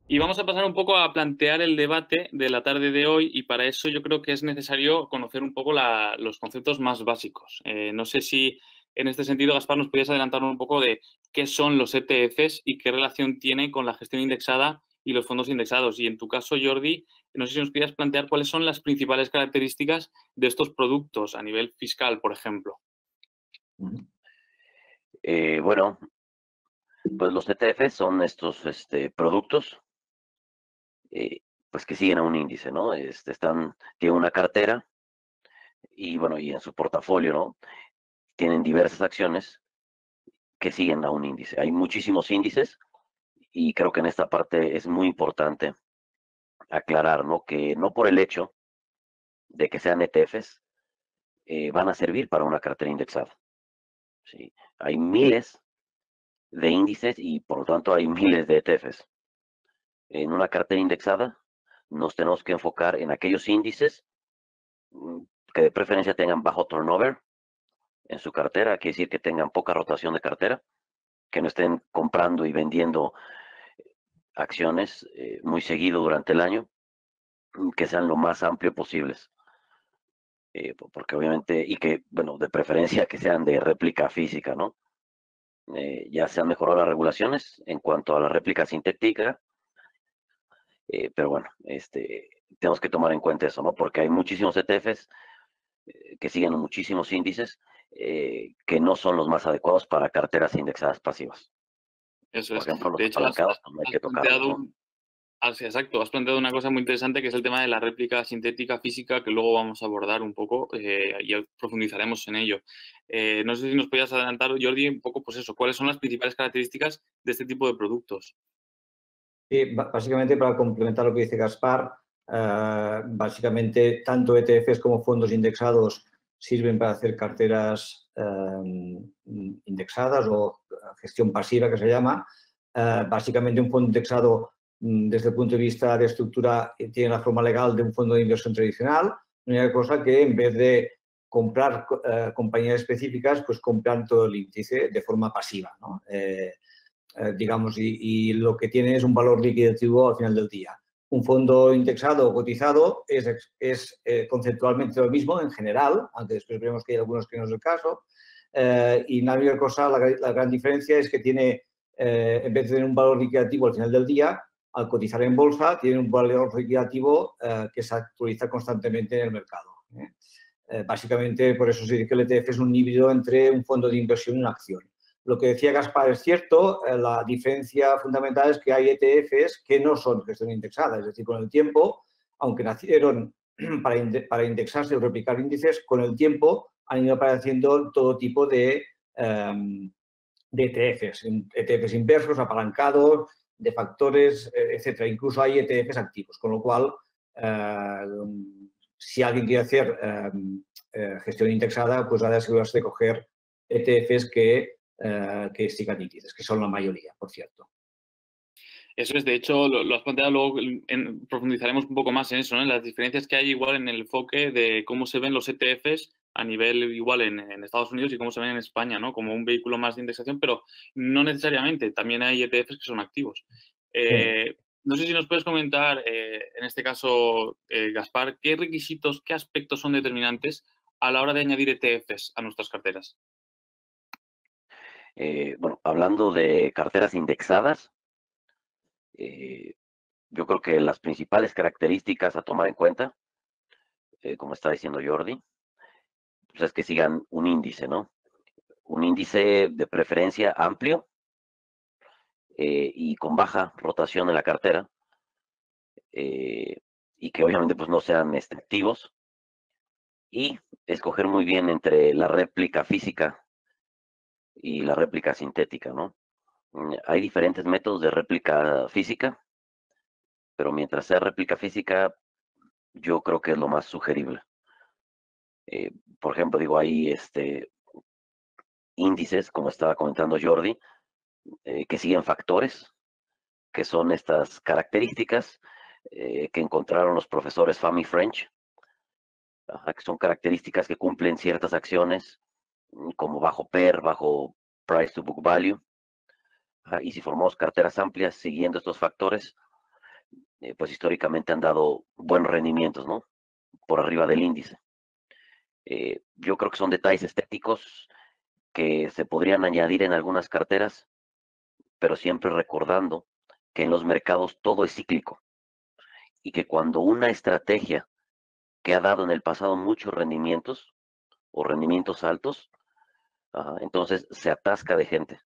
Y vamos a pasar un poco a plantear el debate de la tarde de hoy y para eso yo creo que es necesario conocer un poco los conceptos más básicos. No sé si en este sentido, Gaspar, nos podías adelantar un poco de qué son los ETFs y qué relación tiene con la gestión indexada y los fondos indexados. Y en tu caso, Jordi, no sé si nos podías plantear cuáles son las principales características de estos productos a nivel fiscal, por ejemplo. Bueno, pues los ETFs son estos productos pues que siguen a un índice, ¿no? Tienen una cartera y bueno, y en su portafolio, ¿no? Tienen diversas acciones que siguen a un índice. Hay muchísimos índices y creo que en esta parte es muy importante aclarar, ¿no? Que no por el hecho de que sean ETFs van a servir para una cartera indexada, ¿sí? Hay miles de índices y por lo tanto hay miles de ETFs. En una cartera indexada nos tenemos que enfocar en aquellos índices mm, que de preferencia tengan bajo turnover en su cartera, quiere decir que tengan poca rotación de cartera, que no estén comprando y vendiendo acciones muy seguido durante el año, que sean lo más amplio posibles. Porque obviamente, y que, bueno, de preferencia que sean de réplica física, ¿no? Ya se han mejorado las regulaciones en cuanto a la réplica sintética, pero bueno, tenemos que tomar en cuenta eso, ¿no? Porque hay muchísimos ETFs que siguen muchísimos índices que no son los más adecuados para carteras indexadas pasivas. Eso Por es. ejemplo, los De hecho, apalancados, pues no hay has que tocarlos, planteado ¿no? un, sí, exacto. Has planteado una cosa muy interesante que es el tema de la réplica sintética física, que luego vamos a abordar un poco y profundizaremos en ello. No sé si nos podías adelantar, Jordi, un poco, pues eso, cuáles son las principales características de este tipo de productos. Sí, básicamente para complementar lo que dice Gaspar, básicamente tanto ETFs como fondos indexados sirven para hacer carteras indexadas o gestión pasiva que se llama. Básicamente un fondo indexado desde el punto de vista de estructura tiene la forma legal de un fondo de inversión tradicional. La única cosa que en vez de comprar compañías específicas, pues compran todo el índice de forma pasiva, ¿no? Digamos, y lo que tiene es un valor liquidativo al final del día. Un fondo indexado o cotizado es conceptualmente lo mismo en general, aunque después vemos que hay algunos que no es el caso. Y la única cosa, la gran diferencia es que tiene, en vez de tener un valor liquidativo al final del día, al cotizar en bolsa, tiene un valor liquidativo que se actualiza constantemente en el mercado. Básicamente, por eso se dice que el ETF es un híbrido entre un fondo de inversión y una acción. Lo que decía Gaspar es cierto, la diferencia fundamental es que hay ETFs que no son gestión indexada, es decir, con el tiempo, aunque nacieron para indexarse o replicar índices, con el tiempo han ido apareciendo todo tipo de ETFs, ETFs inversos, apalancados, de factores, etcétera. Incluso hay ETFs activos, con lo cual, si alguien quiere hacer gestión indexada, pues ha de asegurarse de coger ETFs que sigan índices, que son la mayoría, por cierto. Eso es, de hecho, lo has planteado, luego profundizaremos un poco más en eso, ¿no? En las diferencias que hay igual en el enfoque de cómo se ven los ETFs a nivel igual en Estados Unidos y cómo se ven en España, ¿no? Como un vehículo más de indexación, pero no necesariamente, también hay ETFs que son activos. No sé si nos puedes comentar, en este caso, Gaspar, qué requisitos, qué aspectos son determinantes a la hora de añadir ETFs a nuestras carteras. Bueno, hablando de carteras indexadas, eh, yo creo que las principales características a tomar en cuenta, como está diciendo Jordi, pues es que sigan un índice, ¿no? Un índice de preferencia amplio y con baja rotación en la cartera y que obviamente pues no sean activos y escoger muy bien entre la réplica física y la réplica sintética, ¿no? Hay diferentes métodos de réplica física, pero mientras sea réplica física, yo creo que es lo más sugerible. Por ejemplo, digo, hay índices, como estaba comentando Jordi, que siguen factores, que son estas características que encontraron los profesores Fami French, que son características que cumplen ciertas acciones, como bajo PER, bajo Price to Book Value. Y si formamos carteras amplias siguiendo estos factores, pues históricamente han dado buenos rendimientos, ¿no? Por arriba del índice. Yo creo que son detalles estéticos que se podrían añadir en algunas carteras, pero siempre recordando que en los mercados todo es cíclico y que cuando una estrategia que ha dado en el pasado muchos rendimientos o rendimientos altos, entonces se atasca de gente.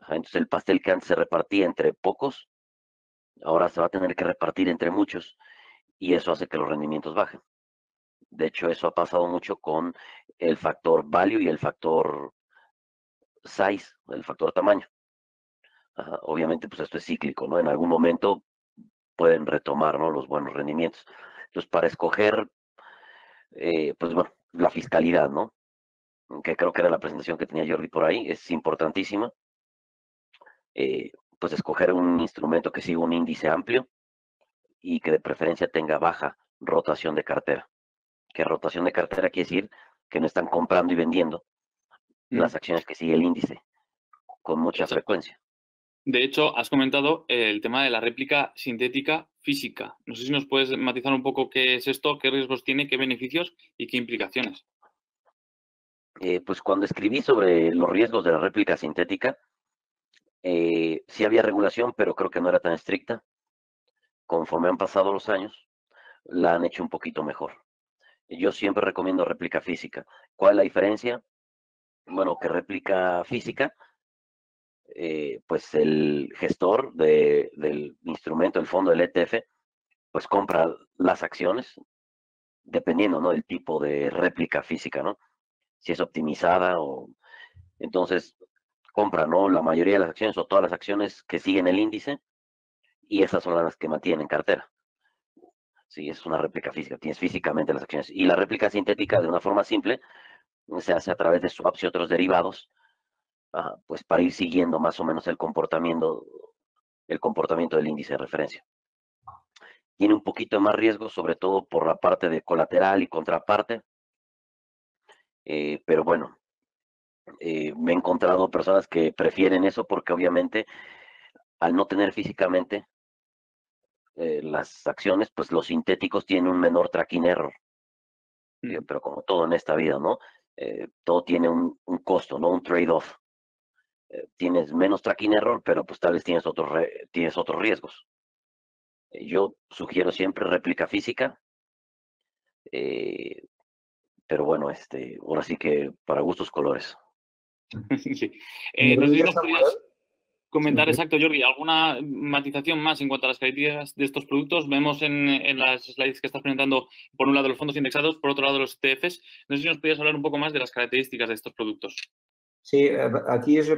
Entonces el pastel que antes se repartía entre pocos, ahora se va a tener que repartir entre muchos y eso hace que los rendimientos bajen. De hecho, eso ha pasado mucho con el factor value y el factor size, el factor tamaño. Obviamente, pues esto es cíclico, ¿no? En algún momento pueden retomar, ¿no?, los buenos rendimientos. Entonces, para escoger, pues bueno, la fiscalidad, ¿no?, que creo que era la presentación que tenía Jordi por ahí, es importantísima. Pues escoger un instrumento que siga un índice amplio y que de preferencia tenga baja rotación de cartera. Que rotación de cartera quiere decir que no están comprando y vendiendo las acciones que sigue el índice con mucha frecuencia. De hecho, has comentado el tema de la réplica sintética física. No sé si nos puedes matizar un poco qué es esto, qué riesgos tiene, qué beneficios y qué implicaciones. Pues cuando escribí sobre los riesgos de la réplica sintética, sí había regulación, pero creo que no era tan estricta. Conforme han pasado los años, la han hecho un poquito mejor. Yo siempre recomiendo réplica física. ¿Cuál es la diferencia? Bueno, que réplica física, pues el gestor del instrumento, el fondo del ETF, pues compra las acciones, dependiendo, ¿no?, del tipo de réplica física, ¿no? Si es optimizada o... Entonces, compra, ¿no?, la mayoría de las acciones o todas las acciones que siguen el índice y esas son las que mantienen en cartera. Sí, es una réplica física, tienes físicamente las acciones. Y la réplica sintética, de una forma simple, se hace a través de swaps y otros derivados, pues para ir siguiendo más o menos el comportamiento del índice de referencia. Tiene un poquito más riesgo, sobre todo por la parte de colateral y contraparte, pero bueno, me he encontrado personas que prefieren eso porque obviamente al no tener físicamente las acciones, pues los sintéticos tienen un menor tracking error. Pero como todo en esta vida, ¿no? Todo tiene un costo, ¿no? Un trade-off. Tienes menos tracking error, pero pues tal vez tienes otros riesgos. Yo sugiero siempre réplica física, pero bueno, ahora sí que para gustos colores. Sí. No sé si nos podrías comentar, exacto, Jordi, alguna matización más en cuanto a las características de estos productos. Vemos en las slides que estás presentando, por un lado, los fondos indexados, por otro lado, los ETFs. No sé si nos podrías hablar un poco más de las características de estos productos. Sí, aquí os he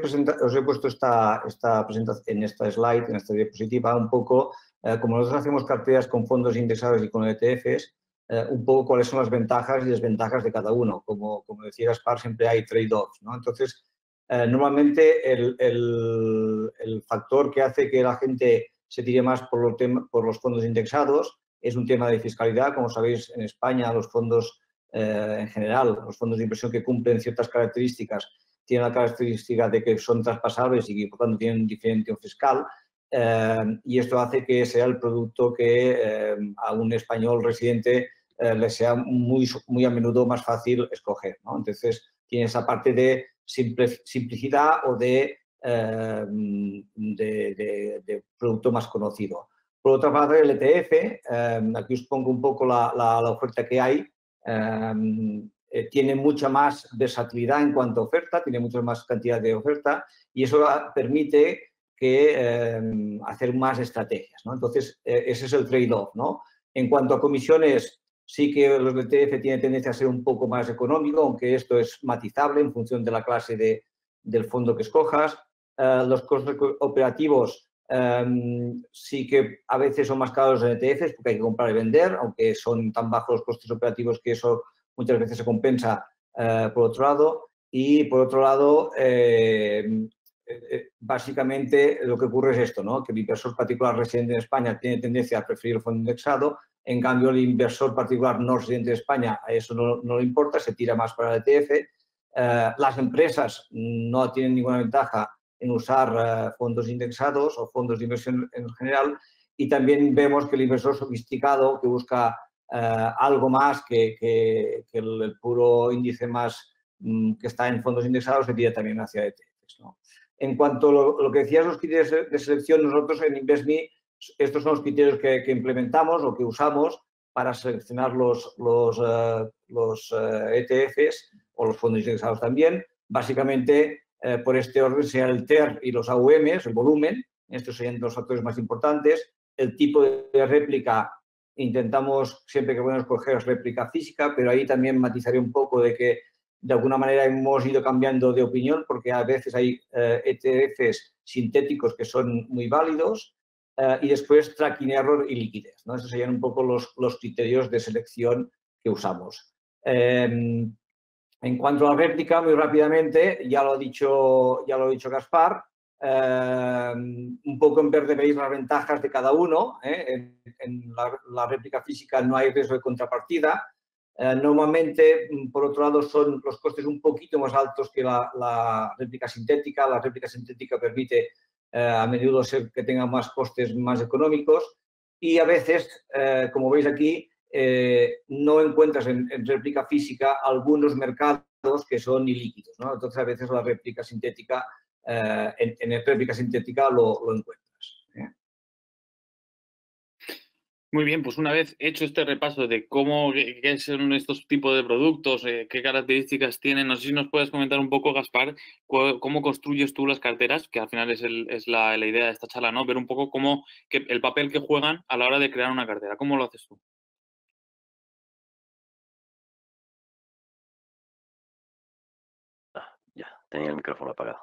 puesto esta presentación, en esta slide, en esta diapositiva, un poco, como nosotros hacemos carteras con fondos indexados y con ETFs, un poco cuáles son las ventajas y desventajas de cada uno. Como decía Gaspar, siempre hay trade-offs, ¿no? Entonces, normalmente el factor que hace que la gente se tire más por los fondos indexados es un tema de fiscalidad. Como sabéis, en España los fondos, en general, los fondos de inversión que cumplen ciertas características tienen la característica de que son traspasables y que, por tanto, tienen diferenciación fiscal. Y esto hace que sea el producto que a un español residente le sea muy a menudo más fácil escoger, ¿no? Entonces, tiene esa parte de simplicidad o de producto más conocido. Por otra parte, el ETF, aquí os pongo un poco la oferta que hay. Tiene mucha más versatilidad en cuanto a oferta, tiene mucha más cantidad de oferta y eso permite hacer más estrategias, ¿no? Entonces, ese es el trade-off, ¿no? En cuanto a comisiones, sí que los ETF tienen tendencia a ser un poco más económico, aunque esto es matizable en función de la clase del fondo que escojas. Los costos operativos sí que a veces son más caros en ETFs porque hay que comprar y vender, aunque son tan bajos los costes operativos que eso muchas veces se compensa por otro lado. Y por otro lado, básicamente lo que ocurre es esto, ¿no? Que el inversor particular residente en España tiene tendencia a preferir el fondo indexado, en cambio el inversor particular no residente de España a eso no le importa, se tira más para el ETF. Las empresas no tienen ninguna ventaja en usar fondos indexados o fondos de inversión en general y también vemos que el inversor sofisticado que busca algo más que el puro índice más que está en fondos indexados se tira también hacia ETFs, ¿no? En cuanto a lo que decías, los criterios de selección, nosotros en InvestMe, estos son los criterios que implementamos o que usamos para seleccionar los ETFs o los fondos indexados también. Básicamente, por este orden, sea el TER y los AUMs, el volumen, estos serían los factores más importantes. El tipo de réplica, intentamos siempre que podemos coger réplica física, pero ahí también matizaré un poco de que de alguna manera hemos ido cambiando de opinión porque a veces hay ETFs sintéticos que son muy válidos y después tracking error y liquidez, ¿no? Esos serían un poco los criterios de selección que usamos. En cuanto a la réplica, muy rápidamente, ya lo ha dicho Gaspar, un poco en verde veis las ventajas de cada uno. En la réplica física no hay riesgo de contrapartida. Normalmente, por otro lado, son los costes un poquito más altos que la réplica sintética. La réplica sintética permite a menudo ser que tenga más costes más económicos y a veces, como veis aquí, no encuentras en réplica física algunos mercados que son ilíquidos, ¿no? Entonces, a veces la réplica sintética, en réplica sintética lo encuentras. Muy bien, pues una vez hecho este repaso de qué son estos tipos de productos, qué características tienen, no sé si nos puedes comentar un poco, Gaspar, cómo construyes tú las carteras, que al final es la idea de esta charla, ¿no? Ver un poco el papel que juegan a la hora de crear una cartera. ¿Cómo lo haces tú? Ya, tenía el micrófono apagado.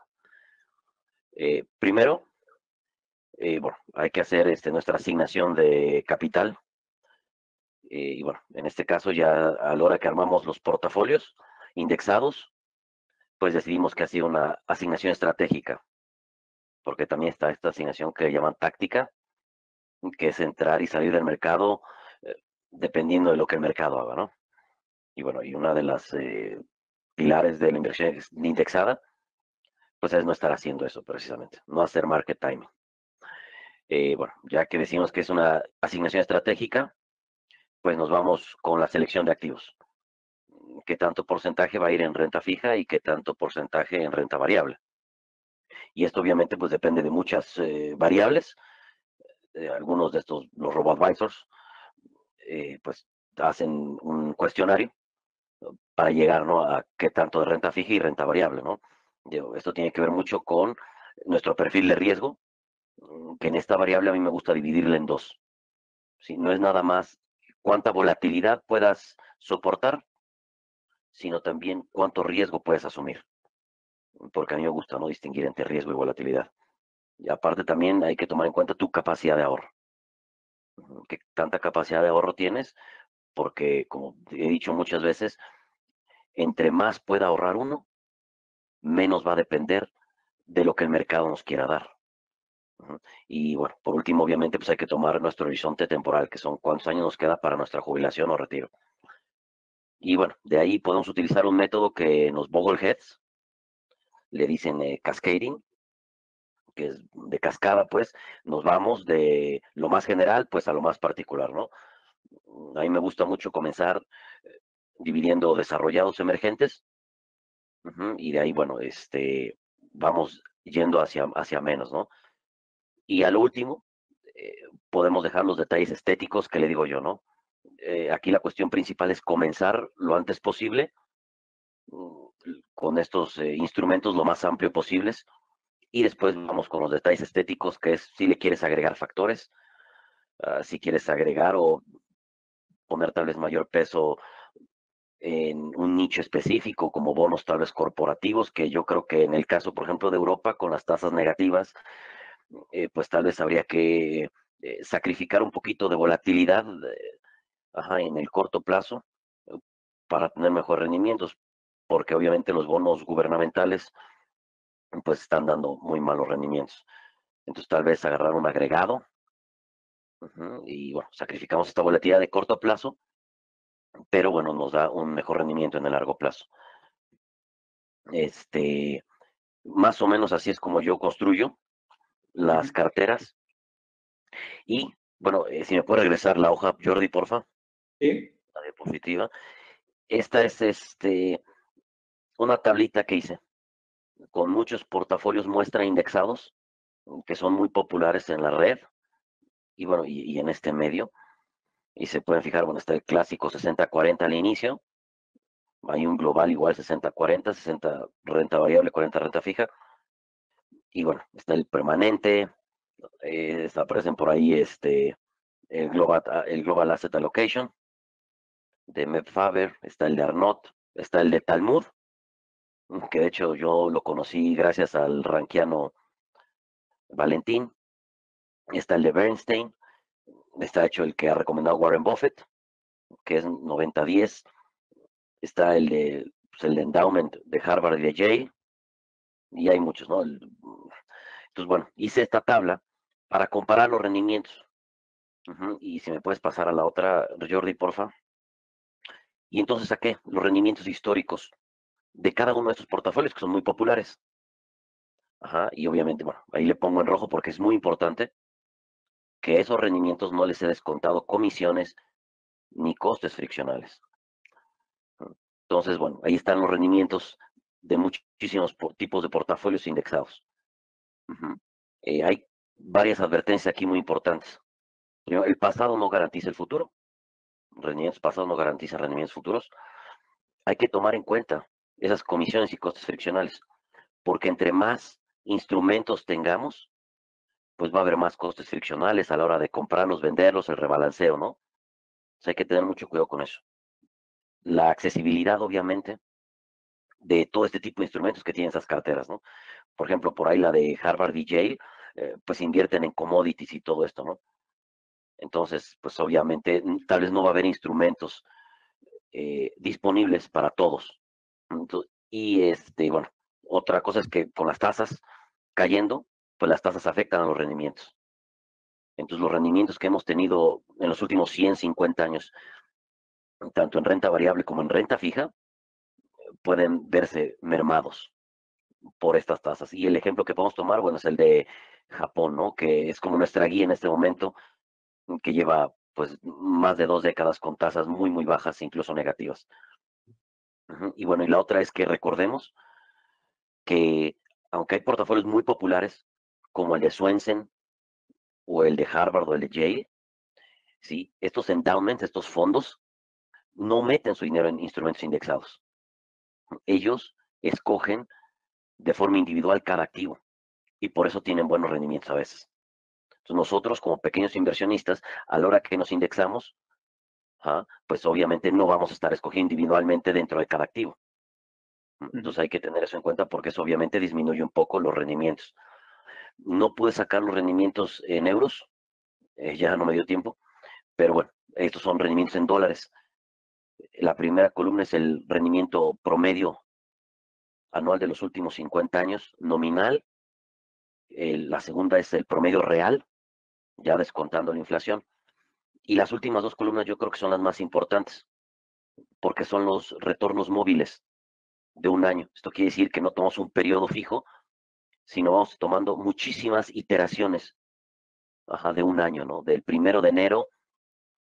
Primero, bueno, hay que hacer nuestra asignación de capital. Y bueno, en este caso ya a la hora que armamos los portafolios indexados, pues decidimos que ha sido una asignación estratégica, porque también está esta asignación que llaman táctica, que es entrar y salir del mercado dependiendo de lo que el mercado haga, ¿no? Y bueno, y una de las pilares de la inversión indexada, pues es no estar haciendo eso precisamente, no hacer market timing. Bueno, ya que decimos que es una asignación estratégica, pues nos vamos con la selección de activos. ¿Qué tanto porcentaje va a ir en renta fija y qué tanto porcentaje en renta variable? Y esto obviamente pues depende de muchas variables. Algunos de estos, los robo-advisors, pues hacen un cuestionario para llegar, ¿no?, a qué tanto de renta fija y renta variable, ¿no? Esto tiene que ver mucho con nuestro perfil de riesgo, que en esta variable a mí me gusta dividirla en dos. ¿Sí? No es nada más cuánta volatilidad puedas soportar, sino también cuánto riesgo puedes asumir. Porque a mí me gusta, ¿no?, distinguir entre riesgo y volatilidad. Y aparte también hay que tomar en cuenta tu capacidad de ahorro. ¿Qué tanta capacidad de ahorro tienes? Porque, como he dicho muchas veces, entre más pueda ahorrar uno, menos va a depender de lo que el mercado nos quiera dar. Y bueno, por último, obviamente, pues hay que tomar nuestro horizonte temporal, que son cuántos años nos queda para nuestra jubilación o retiro. Y bueno, de ahí podemos utilizar un método que los Bogleheads le dicen cascading, que es de cascada, pues nos vamos de lo más general pues a lo más particular, ¿no? A mí me gusta mucho comenzar dividiendo desarrollados emergentes, y de ahí, bueno, vamos yendo hacia menos, ¿no? Y al último, podemos dejar los detalles estéticos que le digo yo, ¿no? Aquí la cuestión principal es comenzar lo antes posible con estos instrumentos lo más amplio posibles y después vamos con los detalles estéticos, que es si le quieres agregar factores, si quieres agregar o poner tal vez mayor peso en un nicho específico como bonos tal vez corporativos, que yo creo que en el caso, por ejemplo, de Europa con las tasas negativas, pues tal vez habría que sacrificar un poquito de volatilidad en el corto plazo para tener mejores rendimientos, porque obviamente los bonos gubernamentales pues están dando muy malos rendimientos. Entonces tal vez agarrar un agregado y bueno, sacrificamos esta volatilidad de corto plazo, pero bueno, nos da un mejor rendimiento en el largo plazo. Más o menos así es como yo construyo las carteras y Bueno, si me puede regresar la hoja, Jordi, porfa, Sí. la diapositiva. Esta es una tablita que hice con muchos portafolios muestra indexados que son muy populares en la red y bueno, y en este medio. Y se pueden fijar, bueno, está el clásico 60-40 al inicio. Hay un global igual 60-40, 60 renta variable, 40 renta fija. Y bueno, está el permanente, aparecen por ahí el Global Asset Allocation de Meb Faber, está el de Arnott, está el de Talmud, que de hecho yo lo conocí gracias al rankiano Valentín, está el de Bernstein, está hecho el que ha recomendado Warren Buffett, que es 90-10, está pues, el de Endowment de Harvard y de Yale, y hay muchos, ¿no? Entonces, bueno, hice esta tabla para comparar los rendimientos. Y si me puedes pasar a la otra, Jordi, porfa. Y entonces saqué los rendimientos históricos de cada uno de estos portafolios que son muy populares. Y obviamente, bueno, ahí le pongo en rojo porque es muy importante que esos rendimientos no les he descontado comisiones ni costes friccionales. Entonces, bueno, ahí están los rendimientos de muchísimos tipos de portafolios indexados. Hay varias advertencias aquí muy importantes. Primero, el pasado no garantiza el futuro. Rendimientos pasados no garantizan rendimientos futuros. Hay que tomar en cuenta esas comisiones y costes friccionales, porque entre más instrumentos tengamos, pues va a haber más costes friccionales a la hora de comprarlos, venderlos, el rebalanceo, ¿no? Entonces hay que tener mucho cuidado con eso. La accesibilidad, obviamente, de todo este tipo de instrumentos que tienen esas carteras, ¿no? Por ejemplo, por ahí la de Harvard y Yale, pues invierten en commodities y todo esto, ¿no? Entonces, pues obviamente, tal vez no va a haber instrumentos disponibles para todos. Entonces, bueno, otra cosa es que con las tasas cayendo, pues las tasas afectan a los rendimientos. Entonces, los rendimientos que hemos tenido en los últimos 150 años, tanto en renta variable como en renta fija, pueden verse mermados por estas tasas. Y el ejemplo que podemos tomar, bueno, es el de Japón, ¿no? Que es como nuestra guía en este momento, que lleva pues más de 2 décadas con tasas muy, muy bajas, incluso negativas. Y bueno, y la otra es que recordemos que aunque hay portafolios muy populares, como el de Swensen o el de Harvard o el de Yale, ¿sí? Estos endowments, estos fondos, no meten su dinero en instrumentos indexados. Ellos escogen de forma individual cada activo y por eso tienen buenos rendimientos a veces. Entonces nosotros como pequeños inversionistas, a la hora que nos indexamos, pues obviamente no vamos a estar escogiendo individualmente dentro de cada activo. Entonces hay que tener eso en cuenta porque eso obviamente disminuye un poco los rendimientos. No pude sacar los rendimientos en euros, ya no me dio tiempo, pero bueno, estos son rendimientos en dólares. La primera columna es el rendimiento promedio anual de los últimos 50 años, nominal. La segunda es el promedio real, ya descontando la inflación. Y las últimas dos columnas yo creo que son las más importantes, porque son los retornos móviles de un año. Esto quiere decir que no tomamos un periodo fijo, sino vamos tomando muchísimas iteraciones de un año, ¿no? Del 1 de enero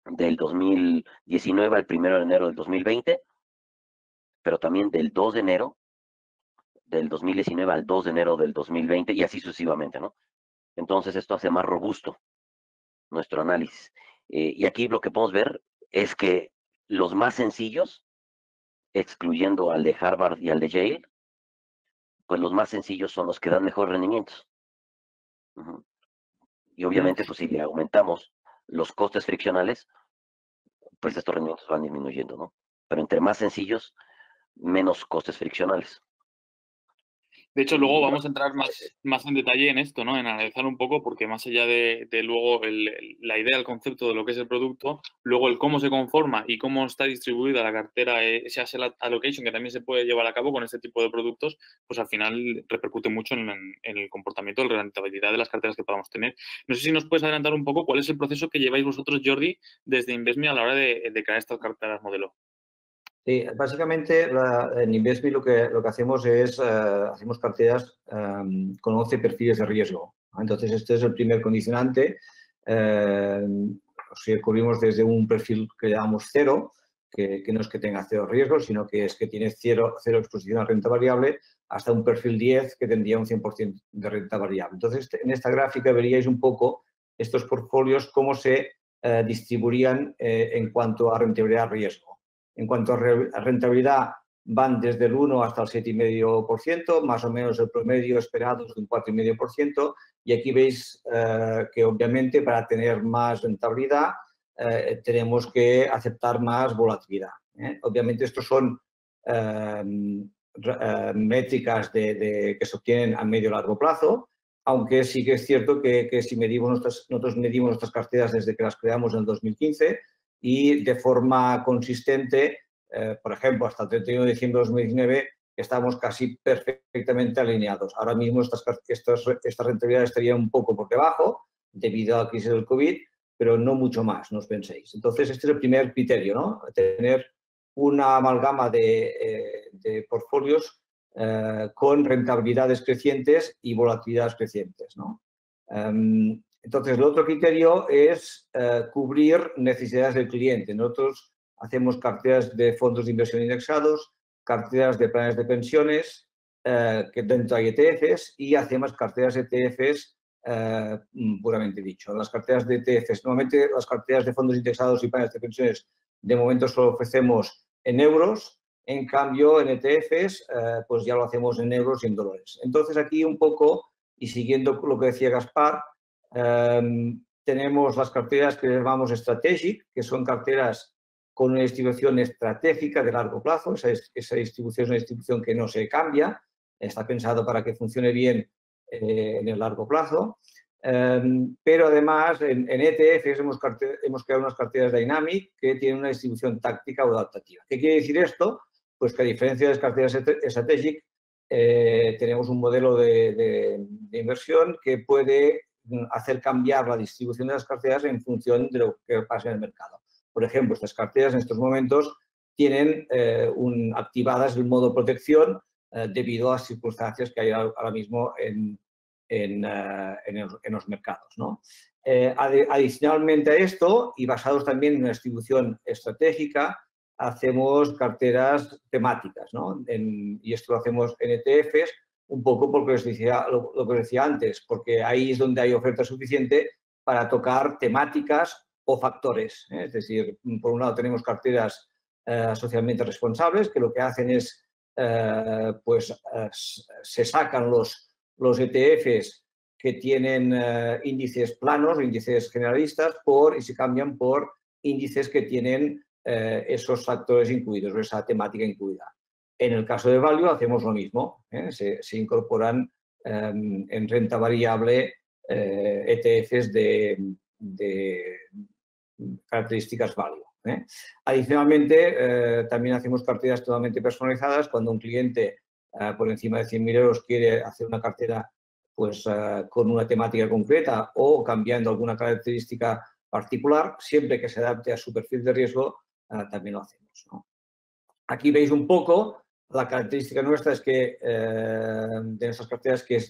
del 2019 al 1 de enero del 2020, pero también del 2 de enero del 2019 al 2 de enero del 2020 y así sucesivamente, ¿no? Entonces esto hace más robusto nuestro análisis. Y aquí lo que podemos ver es que los más sencillos, excluyendo al de Harvard y al de Yale, pues los más sencillos son los que dan mejores rendimientos. Y obviamente, pues si le aumentamos los costes friccionales, pues estos rendimientos van disminuyendo, ¿no? Pero entre más sencillos, menos costes friccionales. De hecho, luego vamos a entrar más en detalle en esto, ¿no? En analizar un poco, porque más allá de luego la idea, el concepto de lo que es el producto, luego el cómo se conforma y cómo está distribuida la cartera, ese asset allocation que también se puede llevar a cabo con este tipo de productos, pues al final repercute mucho en el comportamiento, en la rentabilidad de las carteras que podamos tener. No sé si nos puedes adelantar un poco cuál es el proceso que lleváis vosotros, Jordi, desde Invesme a la hora de crear estas carteras modelo. Sí, básicamente en Invesme lo que hacemos es, hacemos carteras con 11 perfiles de riesgo. Entonces, este es el primer condicionante O sea, cubrimos desde un perfil que llamamos cero, que no es que tenga cero riesgo, sino que es que tiene cero exposición a renta variable, hasta un perfil 10 que tendría un 100% de renta variable. Entonces, en esta gráfica veríais un poco estos portfolios, cómo se distribuirían en cuanto a rentabilidad-riesgo. En cuanto a rentabilidad, van desde el 1 hasta el 7,5%, más o menos el promedio esperado es de un 4,5%, y aquí veis que obviamente para tener más rentabilidad tenemos que aceptar más volatilidad. Obviamente estos son métricas que se obtienen a medio y largo plazo, aunque sí que es cierto que si nosotros medimos nuestras carteras desde que las creamos en el 2015 y de forma consistente, por ejemplo, hasta el 31 de diciembre de 2019 estamos casi perfectamente alineados. Ahora mismo esta rentabilidad estaría un poco por debajo debido a la crisis del COVID, pero no mucho más, no os penséis. Entonces, este es el primer criterio, ¿no? Tener una amalgama de portfolios con rentabilidades crecientes y volatilidades crecientes, ¿no? Entonces, el otro criterio es cubrir necesidades del cliente. Nosotros hacemos carteras de fondos de inversión indexados, carteras de planes de pensiones, que dentro hay ETFs, y hacemos carteras de ETFs puramente dicho. Las carteras de ETFs, normalmente las carteras de fondos indexados y planes de pensiones, de momento solo ofrecemos en euros. En cambio, en ETFs, pues ya lo hacemos en euros y en dólares. Entonces, aquí un poco, y siguiendo lo que decía Gaspar, tenemos las carteras que llamamos strategic, que son carteras con una distribución estratégica de largo plazo. Esa distribución es una distribución que no se cambia, está pensado para que funcione bien en el largo plazo. Pero además, en ETFs hemos creado unas carteras Dynamic que tienen una distribución táctica o adaptativa. ¿Qué quiere decir esto? Pues que a diferencia de las carteras Strategic, tenemos un modelo de inversión que puede hacer cambiar la distribución de las carteras en función de lo que pasa en el mercado. Por ejemplo, estas carteras en estos momentos tienen activadas el modo protección debido a las circunstancias que hay ahora mismo en los mercados, ¿no? Adicionalmente a esto, y basados también en una distribución estratégica, hacemos carteras temáticas, ¿no? Y esto lo hacemos en ETFs, un poco porque lo que os decía antes, porque ahí es donde hay oferta suficiente para tocar temáticas o factores. Es decir, por un lado tenemos carteras socialmente responsables, que lo que hacen es, se sacan los ETFs que tienen índices planos, índices generalistas, y se cambian por índices que tienen esos factores incluidos, esa temática incluida. En el caso de Value hacemos lo mismo, se incorporan en renta variable ETFs de características Value. Adicionalmente, también hacemos carteras totalmente personalizadas. Cuando un cliente por encima de 100.000 euros quiere hacer una cartera pues, con una temática concreta o cambiando alguna característica particular, siempre que se adapte a su perfil de riesgo, también lo hacemos, ¿no? Aquí veis un poco, la característica nuestra es que de nuestras carteras que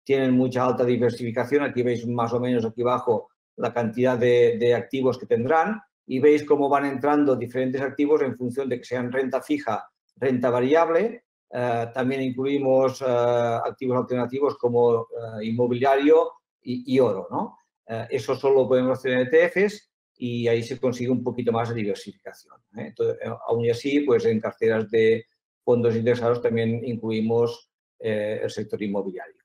tienen mucha alta diversificación. Aquí veis más o menos aquí abajo la cantidad de activos que tendrán y veis cómo van entrando diferentes activos en función de que sean renta fija, renta variable. También incluimos activos alternativos como inmobiliario y oro, ¿no? Eso solo lo podemos hacer en ETFs y ahí se consigue un poquito más de diversificación. Entonces, aún así, pues en carteras de fondos indexados también incluimos el sector inmobiliario.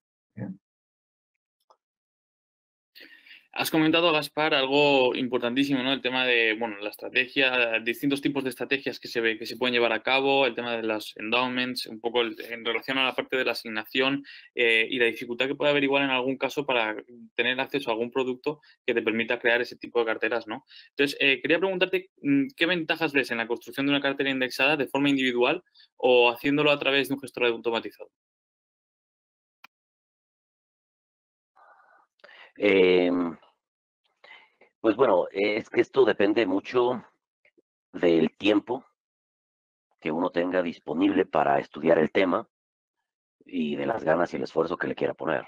Has comentado, Gaspar, algo importantísimo, ¿no? El tema de, bueno, la estrategia, distintos tipos de estrategias que se pueden llevar a cabo, el tema de las endowments, un poco en relación a la parte de la asignación y la dificultad que puede haber igual en algún caso para tener acceso a algún producto que te permita crear ese tipo de carteras, ¿no? Entonces, quería preguntarte, ¿qué ventajas ves en la construcción de una cartera indexada de forma individual o haciéndolo a través de un gestor automatizado? Pues bueno, es que esto depende mucho del tiempo que uno tenga disponible para estudiar el tema y de las ganas y el esfuerzo que le quiera poner.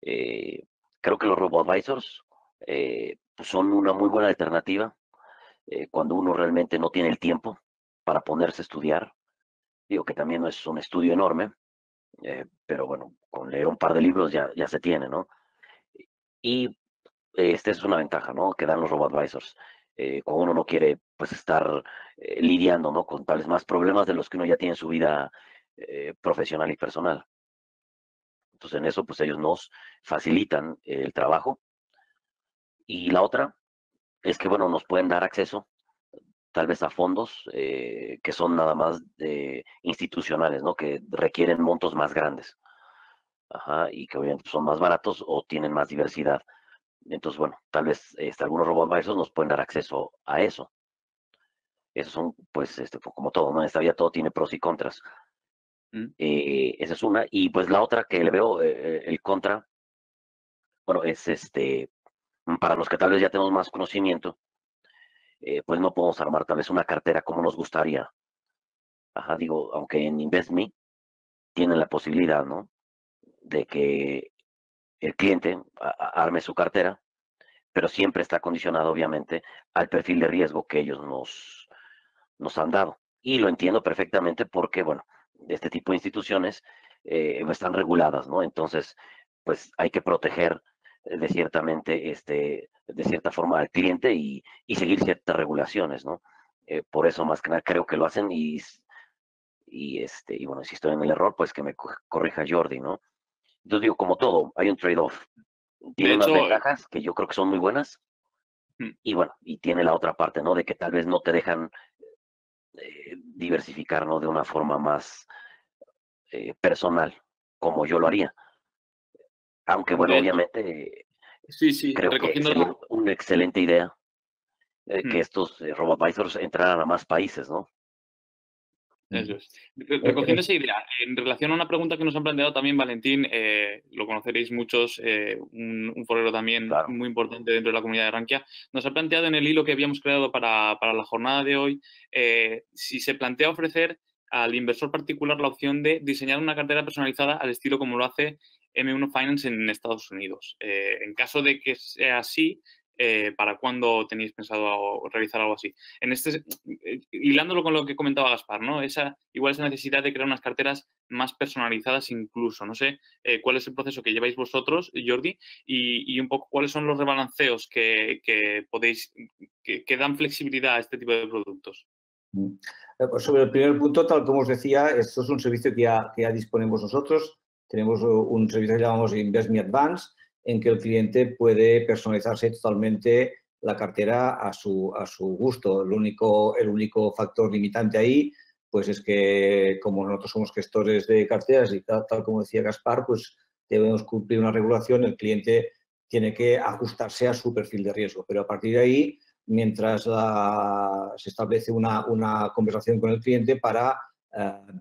Creo que los robo-advisors pues son una muy buena alternativa cuando uno realmente no tiene el tiempo para ponerse a estudiar. Digo que también no es un estudio enorme, pero bueno, con leer un par de libros ya se tiene, ¿no? Y esta es una ventaja, ¿no? Que dan los robo-advisors. Cuando uno no quiere, pues, estar lidiando, ¿no? Con tales más problemas de los que uno ya tiene en su vida profesional y personal. Entonces, en eso, pues, ellos nos facilitan el trabajo. Y la otra es que, bueno, nos pueden dar acceso tal vez a fondos que son nada más institucionales, ¿no? Que requieren montos más grandes. Ajá, y que obviamente son más baratos o tienen más diversidad. Entonces, bueno, tal vez algunos robo-advisors nos pueden dar acceso a eso. Esos son, pues, pues, como todo, ¿no? En esta vida todo tiene pros y contras. Esa es una. Y pues la otra que le veo el contra, bueno, es para los que tal vez ya tenemos más conocimiento, pues no podemos armar tal vez una cartera como nos gustaría. Ajá, digo, aunque en InvestMe tienen la posibilidad, ¿no? De que el cliente arme su cartera, pero siempre está condicionado, obviamente, al perfil de riesgo que ellos nos han dado. Y lo entiendo perfectamente porque, bueno, este tipo de instituciones están reguladas, ¿no? Entonces, pues hay que proteger de cierta forma al cliente y seguir ciertas regulaciones, ¿no? Por eso, más que nada, creo que lo hacen y bueno, si estoy en el error, pues que me corrija Jordi, ¿no? Entonces digo, como todo, hay un trade-off. De Tiene unas hecho, ventajas que yo creo que son muy buenas y bueno, y tiene la otra parte, ¿no? De que tal vez no te dejan diversificar, ¿no? De una forma más personal, como yo lo haría. Aunque bueno, de hecho, obviamente sí, creo que recogiendo sería una excelente idea que mm, estos robo-advisors entraran a más países, ¿no? eso es. Eh, Recogiendo esa idea, en relación a una pregunta que nos han planteado también Valentín, lo conoceréis muchos, un forero también Claro. muy importante dentro de la comunidad de Rankia, nos ha planteado en el hilo que habíamos creado para la jornada de hoy, si se plantea ofrecer al inversor particular la opción de diseñar una cartera personalizada al estilo como lo hace M1 Finance en Estados Unidos. En caso de que sea así, ¿para cuándo tenéis pensado realizar algo así? Hilándolo con lo que comentaba Gaspar, ¿no? Igual esa necesidad de crear unas carteras más personalizadas incluso. No sé cuál es el proceso que lleváis vosotros, Jordi, y un poco cuáles son los rebalanceos que podéis, que dan flexibilidad a este tipo de productos. Pues sobre el primer punto, tal como os decía, esto es un servicio que ya disponemos nosotros. Tenemos un servicio que llamamos InvestMe Advance, en que el cliente puede personalizarse totalmente la cartera a su gusto. El único factor limitante ahí, pues es que como nosotros somos gestores de carteras y tal como decía Gaspar, pues debemos cumplir una regulación, el cliente tiene que ajustarse a su perfil de riesgo. Pero a partir de ahí, mientras se establece una conversación con el cliente para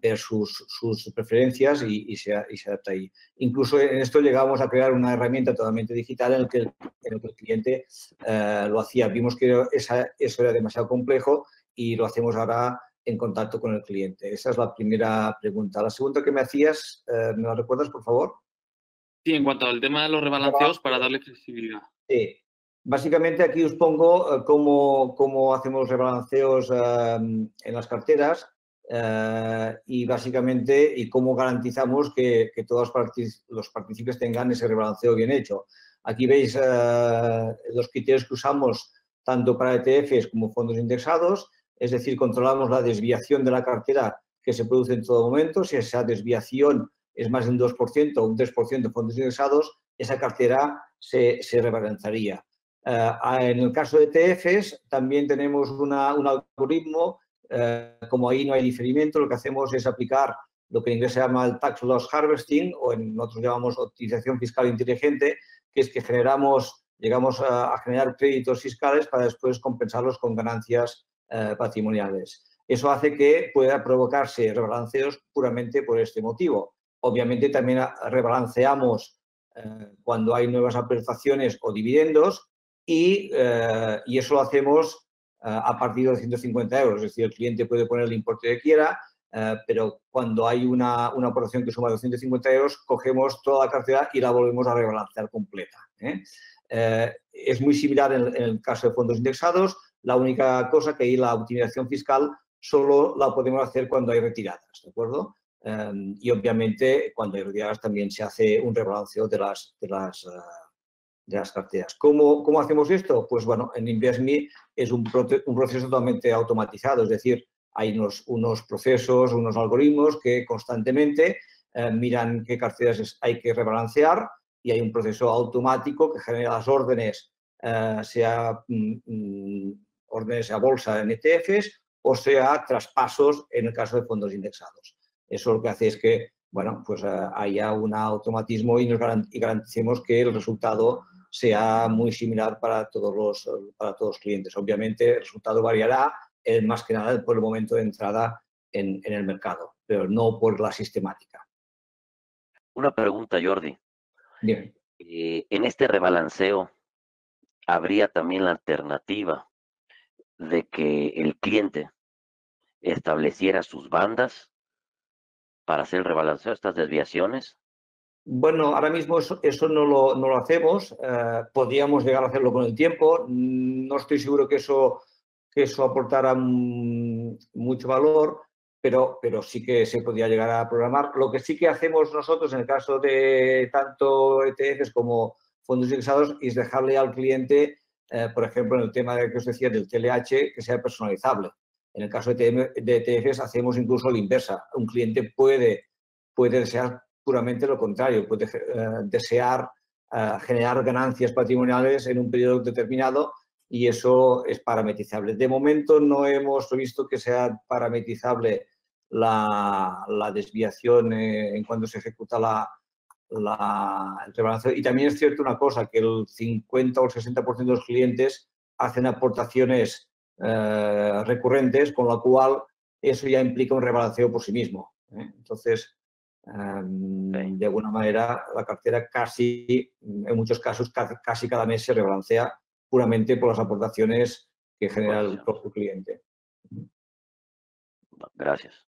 ver sus preferencias y se adapta ahí. Incluso en esto llegamos a crear una herramienta totalmente digital en el que el cliente lo hacía. Vimos que eso era demasiado complejo y lo hacemos ahora en contacto con el cliente. Esa es la primera pregunta. La segunda que me hacías, ¿me la recuerdas, por favor? Sí, en cuanto al tema de los rebalanceos, para darle flexibilidad. Sí. Básicamente aquí os pongo cómo hacemos los rebalanceos en las carteras y básicamente y cómo garantizamos que todos los partícipes tengan ese rebalanceo bien hecho. Aquí veis los criterios que usamos tanto para ETFs como fondos indexados, es decir, controlamos la desviación de la cartera que se produce en todo momento. Si esa desviación es más de un 2% o un 3% de fondos indexados, esa cartera se rebalanzaría. En el caso de ETFs también tenemos un algoritmo, como ahí no hay diferimiento, lo que hacemos es aplicar lo que en inglés se llama el Tax Loss Harvesting o nosotros llamamos optimización fiscal inteligente, que es que llegamos a generar créditos fiscales para después compensarlos con ganancias patrimoniales. Eso hace que pueda provocarse rebalanceos puramente por este motivo. Obviamente también rebalanceamos cuando hay nuevas aportaciones o dividendos y eso lo hacemos a partir de 150 euros. Es decir, el cliente puede poner el importe que quiera, pero cuando hay una aportación que suma 250 euros, cogemos toda la cartera y la volvemos a rebalancear completa. es muy similar en el caso de fondos indexados. La única cosa que ahí la optimización fiscal solo la podemos hacer cuando hay retiradas, ¿de acuerdo? Y obviamente cuando hay retiradas también se hace un rebalanceo de las carteras. ¿Cómo hacemos esto? Pues bueno, en InvestMe es un proceso totalmente automatizado, es decir, hay unos procesos, unos algoritmos que constantemente miran qué carteras hay que rebalancear y hay un proceso automático que genera las órdenes, sea órdenes a bolsa en ETFs o sea traspasos en el caso de fondos indexados. Eso lo que hace es que, bueno, pues haya un automatismo y garanticemos que el resultado sea muy similar para todos los clientes. Obviamente el resultado variará más que nada por el momento de entrada en el mercado, pero no por la sistemática. Una pregunta, Jordi. Bien. En este rebalanceo, ¿habría también la alternativa de que el cliente estableciera sus bandas para hacer el rebalanceo, estas desviaciones? Bueno, ahora mismo eso no lo hacemos. Podríamos llegar a hacerlo con el tiempo. No estoy seguro que eso aportara mucho valor, pero sí que se podría llegar a programar. Lo que sí que hacemos nosotros en el caso de tanto ETFs como fondos indexados es dejarle al cliente, por ejemplo, en el tema que os decía del TLH, que sea personalizable. En el caso de ETFs hacemos incluso la inversa. Un cliente puede desear puramente lo contrario, puede desear generar ganancias patrimoniales en un periodo determinado y eso es parametrizable. De momento no hemos visto que sea parametrizable la desviación en cuando se ejecuta el rebalanceo. Y también es cierto una cosa, que el 50 o el 60% de los clientes hacen aportaciones recurrentes, con lo cual eso ya implica un rebalanceo por sí mismo. Entonces, de alguna manera, la cartera casi, en muchos casos, casi cada mes se rebalancea puramente por las aportaciones que genera el propio cliente. Gracias.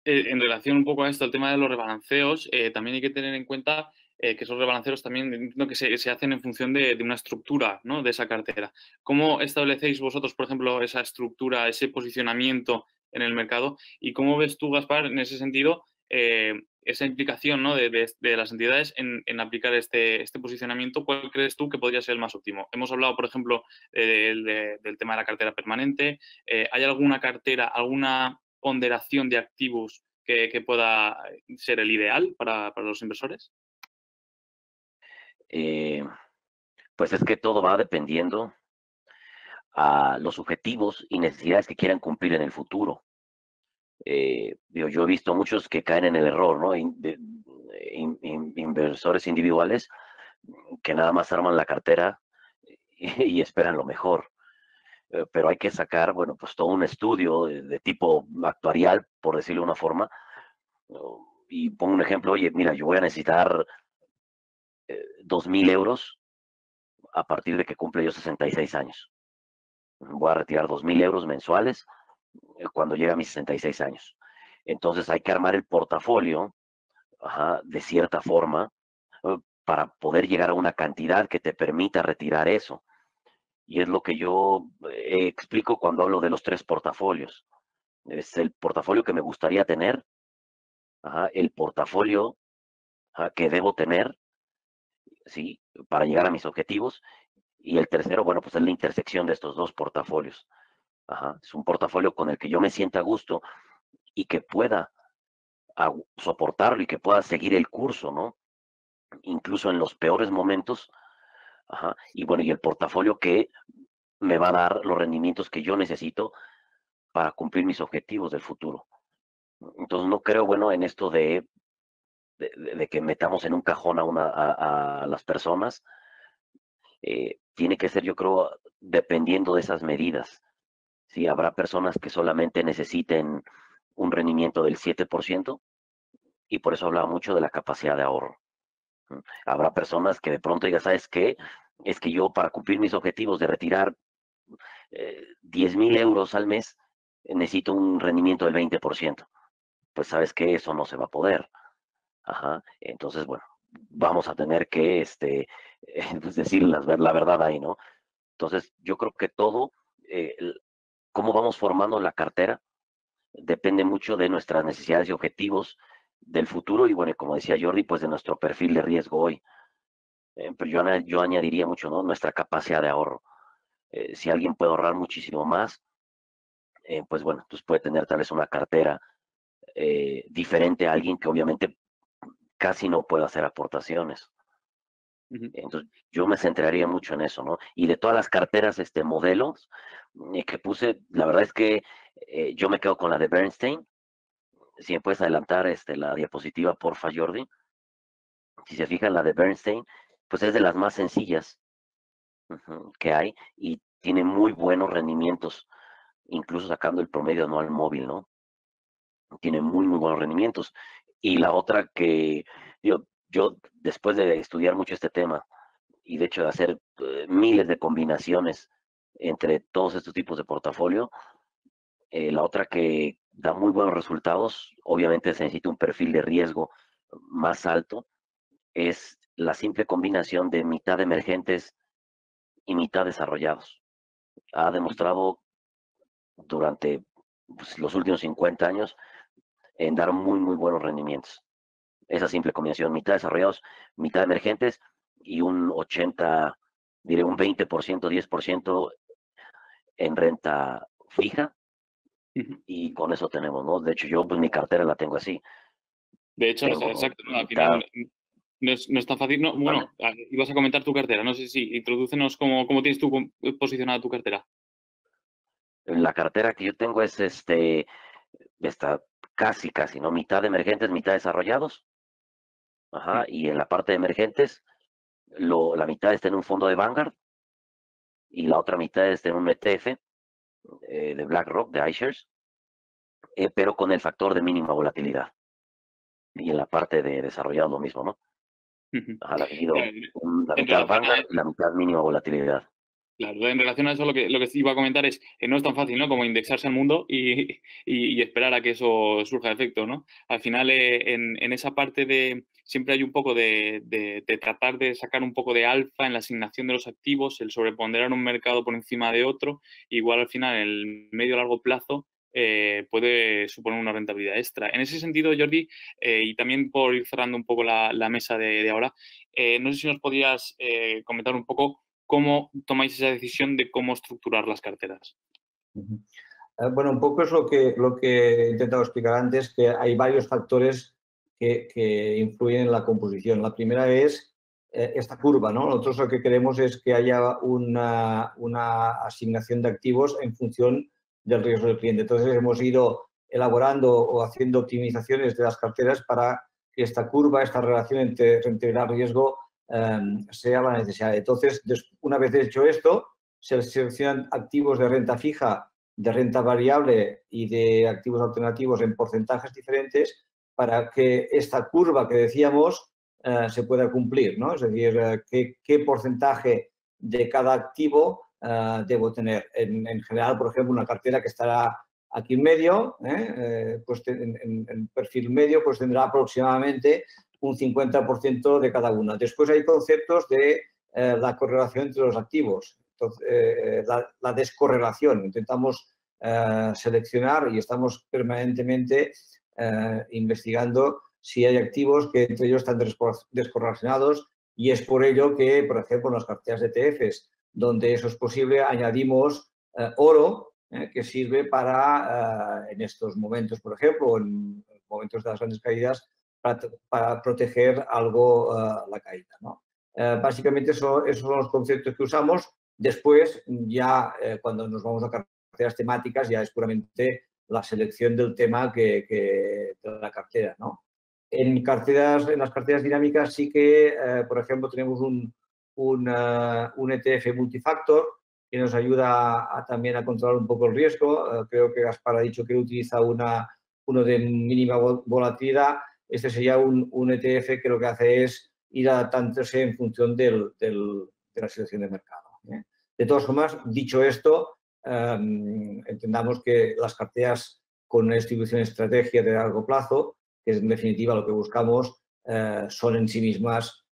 En relación un poco a esto, el tema de los rebalanceos, también hay que tener en cuenta que esos rebalanceos también entiendo que se hacen en función de una estructura, ¿no?, de esa cartera. ¿Cómo establecéis vosotros, por ejemplo, esa estructura, ese posicionamiento en el mercado? ¿Y cómo ves tú, Gaspar, en ese sentido, esa implicación, ¿no?, de las entidades en aplicar este posicionamiento? ¿Cuál crees tú que podría ser el más óptimo? Hemos hablado, por ejemplo, del tema de la cartera permanente. ¿Hay alguna cartera, alguna ponderación de activos que pueda ser el ideal para los inversores? Pues es que todo va dependiendo a los objetivos y necesidades que quieran cumplir en el futuro. Yo he visto muchos que caen en el error, ¿no? Inversores individuales que nada más arman la cartera y esperan lo mejor. Pero hay que sacar, bueno, pues todo un estudio de tipo actuarial, por decirlo de una forma, y pongo un ejemplo: oye, mira, yo voy a necesitar 2,000 euros a partir de que cumple yo 66 años. Voy a retirar 2,000 euros mensuales cuando llegue a mis 66 años. Entonces hay que armar el portafolio, de cierta forma, para poder llegar a una cantidad que te permita retirar eso. Y es lo que yo explico cuando hablo de los 3 portafolios. Es el portafolio que me gustaría tener, el portafolio que debo tener, ¿sí?, para llegar a mis objetivos. Y el tercero, bueno, pues es la intersección de estos 2 portafolios. Es un portafolio con el que yo me sienta a gusto y que pueda soportarlo y que pueda seguir el curso, ¿no? Incluso en los peores momentos. Y bueno, y el portafolio que me va a dar los rendimientos que yo necesito para cumplir mis objetivos del futuro. Entonces no creo, bueno, en esto de que metamos en un cajón a las personas. Tiene que ser, yo creo, dependiendo de esas medidas. Sí, habrá personas que solamente necesiten un rendimiento del 7% y por eso hablaba mucho de la capacidad de ahorro. Habrá personas que de pronto digan, ¿sabes qué? Es que yo, para cumplir mis objetivos de retirar 10,000 euros al mes, necesito un rendimiento del 20%. Pues, ¿sabes qué? Eso no se va a poder. Entonces, bueno, vamos a tener que pues decir la verdad ahí, ¿no? Entonces, yo creo que todo, cómo vamos formando la cartera, depende mucho de nuestras necesidades y objetivos del futuro y, bueno, como decía Jordi, pues de nuestro perfil de riesgo hoy. Pero yo añadiría mucho, ¿no? Nuestra capacidad de ahorro. Si alguien puede ahorrar muchísimo más, pues bueno, pues puede tener tal vez una cartera diferente a alguien que obviamente casi no puede hacer aportaciones. Entonces, yo me centraría mucho en eso, ¿no? Y de todas las carteras, modelos que puse, la verdad es que yo me quedo con la de Bernstein. Si me puedes adelantar la diapositiva, porfa, Jordi. Si se fijan, la de Bernstein, pues es de las más sencillas que hay y tiene muy buenos rendimientos, incluso sacando el promedio anual móvil, ¿no? Tiene muy, muy buenos rendimientos. Y la otra que yo después de estudiar mucho este tema y de hecho de hacer miles de combinaciones entre todos estos tipos de portafolio, la otra que da muy buenos resultados, obviamente se necesita un perfil de riesgo más alto, es la simple combinación de mitad emergentes y mitad desarrollados. Ha demostrado durante pues, los últimos 50 años en dar muy, muy buenos rendimientos. Esa simple combinación, mitad desarrollados, mitad emergentes y un 80, diré un 20%, 10% en renta fija y con eso tenemos, ¿no? De hecho, yo pues mi cartera la tengo así. De hecho, Tengo exacto, ¿no? Al mitad, final no es tan fácil. No, bueno, ibas a comentar tu cartera. No sé si introdúcenos cómo tienes tú posicionada tu cartera. la cartera que yo tengo es está casi, ¿no? Mitad emergentes, mitad desarrollados. Ajá, y en la parte de emergentes, la mitad está en un fondo de Vanguard y la otra mitad está en un ETF de BlackRock, de iShares, pero con el factor de mínima volatilidad. Y en la parte de desarrollado lo mismo, ¿no? Ajá, la divido la En mitad relación a Vanguard y la mitad mínima volatilidad. Claro, en relación a eso, lo que iba a comentar es que no es tan fácil, ¿no? Como indexarse al mundo y esperar a que eso surja efecto, ¿no? Al final, en esa parte siempre hay un poco de tratar de sacar un poco de alfa en la asignación de los activos, el sobreponderar un mercado por encima de otro, igual al final, en el medio a largo plazo, puede suponer una rentabilidad extra. En ese sentido, Jordi, y también por ir cerrando un poco la mesa de ahora, no sé si nos podías comentar un poco ¿cómo tomáis esa decisión de cómo estructurar las carteras? Bueno, un poco es lo que he intentado explicar antes, que hay varios factores que influyen en la composición. La primera es esta curva, ¿no? Nosotros lo que queremos es que haya una asignación de activos en función del riesgo del cliente. Entonces, hemos ido elaborando o haciendo optimizaciones de las carteras para que esta curva, esta relación entre rentabilidad y riesgo sea la necesaria. Entonces, una vez hecho esto, se seleccionan activos de renta fija, de renta variable y de activos alternativos en porcentajes diferentes para que esta curva que decíamos se pueda cumplir, ¿no? Es decir, qué porcentaje de cada activo debo tener. En general, por ejemplo, una cartera que estará aquí en medio, pues en perfil medio, pues tendrá aproximadamente un 50% de cada una. Después hay conceptos de la correlación entre los activos. Entonces, la descorrelación. Intentamos seleccionar y estamos permanentemente investigando si hay activos que entre ellos están descorrelacionados y es por ello que, por ejemplo, en las carteras de ETFs, donde eso es posible, añadimos oro, que sirve para, en estos momentos, por ejemplo, en momentos de las grandes caídas, para proteger algo la caída, ¿no? Básicamente esos son los conceptos que usamos. Después, ya cuando nos vamos a carteras temáticas, ya es puramente la selección del tema de la cartera, ¿no? En las carteras dinámicas sí que, por ejemplo, tenemos un ETF multifactor que nos ayuda también a controlar un poco el riesgo. Creo que Gaspar ha dicho que utiliza uno de mínima volatilidad. Este sería un ETF que lo que hace es ir adaptándose en función de la situación de mercado. De todas formas, dicho esto, entendamos que las carteras con una distribución estrategia de largo plazo, que es en definitiva lo que buscamos, son en sí mismas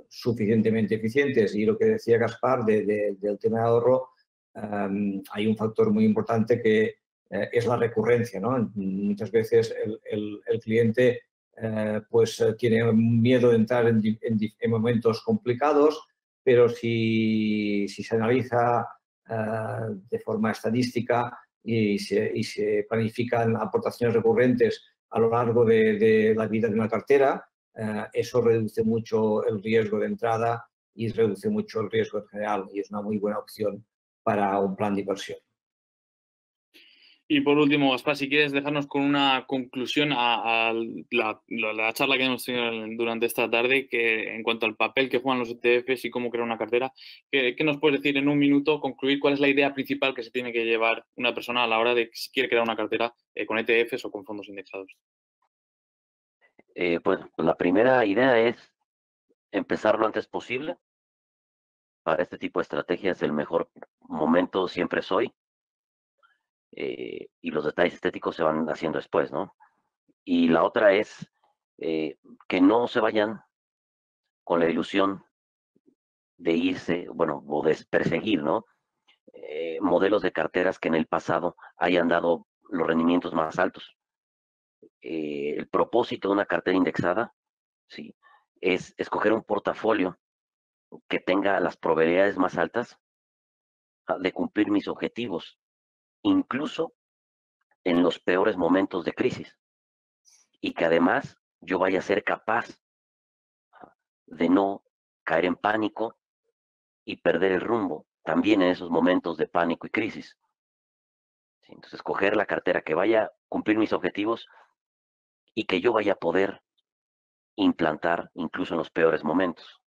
suficientemente eficientes. Y lo que decía Gaspar del tema de ahorro, hay un factor muy importante que es la recurrencia, ¿no? Muchas veces el cliente tiene miedo de entrar en momentos complicados, pero si se analiza de forma estadística y se planifican aportaciones recurrentes a lo largo de la vida de una cartera, eso reduce mucho el riesgo de entrada y reduce mucho el riesgo en general, y es una muy buena opción para un plan de inversión. Y por último, Gaspar, si quieres dejarnos con una conclusión a la charla que hemos tenido durante esta tarde, que en cuanto al papel que juegan los ETFs y cómo crear una cartera, ¿qué nos puedes decir en un minuto, concluir cuál es la idea principal que se tiene que llevar una persona a la hora de si quiere crear una cartera con ETFs o con fondos indexados? Pues la primera idea es empezar lo antes posible. Para este tipo de estrategias el mejor momento siempre es hoy. Y los detalles estéticos se van haciendo después, ¿no? Y la otra es que no se vayan con la ilusión de irse, bueno, o de perseguir, ¿no? Modelos de carteras que en el pasado hayan dado los rendimientos más altos. El propósito de una cartera indexada, sí, es escoger un portafolio que tenga las probabilidades más altas de cumplir mis objetivos, incluso en los peores momentos de crisis, y que además yo vaya a ser capaz de no caer en pánico y perder el rumbo también en esos momentos de pánico y crisis. ¿Sí? Entonces, escoger la cartera que vaya a cumplir mis objetivos y que yo vaya a poder implantar incluso en los peores momentos.